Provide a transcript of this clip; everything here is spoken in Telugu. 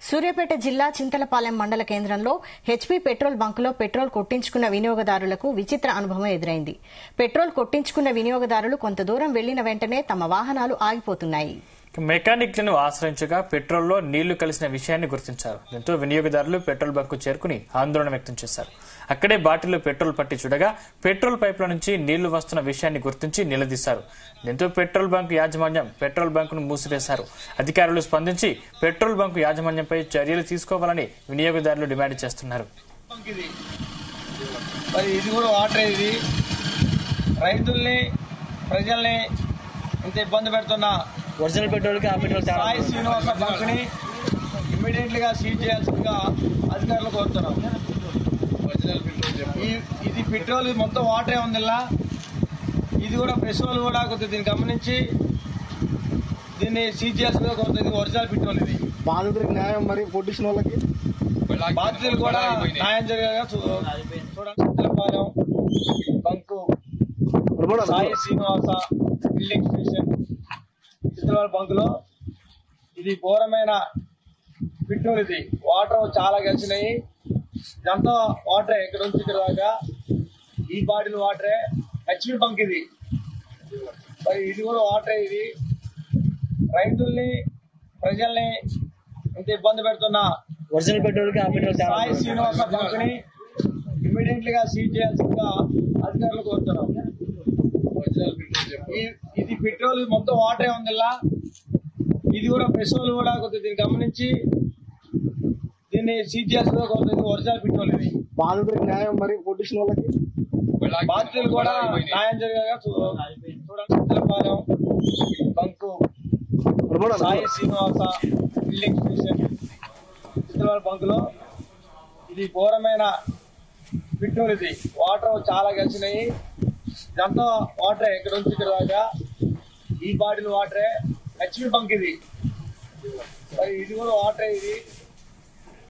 సూర్యాపేట జిల్లా చింతలపాలెం మండల కేంద్రంలో హెచ్పీ పెట్రోల్ బంకులో పెట్రోల్ కొట్టించుకున్న వినియోగదారులకు విచిత్ర అనుభవం ఎదురైంది. పెట్రోల్ కొట్టించుకున్న వినియోగదారులు కొంత దూరం వెళ్లిన వెంటనే తమ వాహనాలు ఆగిపోతున్నాయి. మెకానిక్లను ఆశ్రయించగా పెట్రోల్లో నీళ్లు కలిసిన విషయాన్ని గుర్తించారు. దీంతో వినియోగదారులు పెట్రోల్ బంకు చేరుకుని ఆందోళన వ్యక్తం చేశారు. అక్కడే బాటిల్లో పెట్రోల్ పట్టి చూడగా పెట్రోల్ పైపుల నుంచి నీళ్లు వస్తున్న విషయాన్ని గుర్తించి నిలదీశారు. దీంతో పెట్రోల్ బంకు యాజమాన్యం పెట్రోల్ బంకును మూసివేశారు. అధికారులు స్పందించి పెట్రోల్ బంకు యాజమాన్యంపై చర్యలు తీసుకోవాలని వినియోగదారులు డిమాండ్ చేస్తున్నారు. రైతుల్ని ప్రజల్ని ఇంత ఇబ్బంది పెడుతున్న ఒరిజినల్ పెట్రోల్ కి ఆ పెట్రోల్ సాయి శ్రీనివాస బంకుని ఇమ్మీడియట్ గా సీజ్ చేయాల్సిందిగా అధికారులు కోరుతున్నాం. ఇది పెట్రోల్ మొత్తం వాటరే ఉంది. ఇది కూడా పెట్రోల్ కూడా కొద్దిగా దీన్ని గమనించి దీన్ని సీజ్ చేయాల్సిందిగా కోరుతుంది. ఒరిజినల్ పెట్రోల్ ఇది. బాధితులకు న్యాయం, మరి కొట్టించిన వాళ్ళకి బాధితులు కూడా న్యాయం జరిగేలా చూడండి. Chintalapalem bunk Sai Srinivasa filling station Chintalapalem బంకులో ఇది ఘోరమైన పెట్రోల్. ఇది వాటర్ చాలా కలిసినాయి. ఇదంతా వాటరే, ఇక్కడ నుంచి ఇక్కడ దాకా ఈ బాటిల్ వాటరే. హెచ్పీ బంక్ ఇది. మరి ఇది కూడా వాటరే. ఇది రైతుల్ని ప్రజల్ని ఇంత ఇబ్బంది పెడుతున్న ఒరిజినల్ పెట్రోల్ కి ఆ పెట్రోల్ సాయి శ్రీనివాస బంకుని ఇమ్మీడియట్ గా సీజ్ చేయాల్సిందిగా అధికారులు కోరుతున్నాం. ఇది పెట్రోల్ మొత్తం వాటరే ఉంది. ఇది కూడా పెట్రోల్ కూడా కొద్దిగా దీన్ని గమనించి దీన్ని సీజ్ చేయాల్సిందిగా కోరుతుంది. ఒరిజినల్ పెట్రోల్ ఇది. బాధితులకు న్యాయం, మరి కొట్టించిన వాళ్ళకి బాధితులు కూడా న్యాయం జరిగేలా చూడండి. Chintalapalem bunk Sai Srinivasa filling station Chintalapalem బంకులో ఇది ఘోరమైన పెట్రోల్. ఇది వాటర్ చాలా కలిసినాయి. ఇదంతా వాటరే, ఇక్కడ నుంచి ఇక్కడ దాకా ఈ బాటిల్ వాటరే. హెచ్పీ బంక్ ఇది. మరి ఇది కూడా వాటరే. ఇది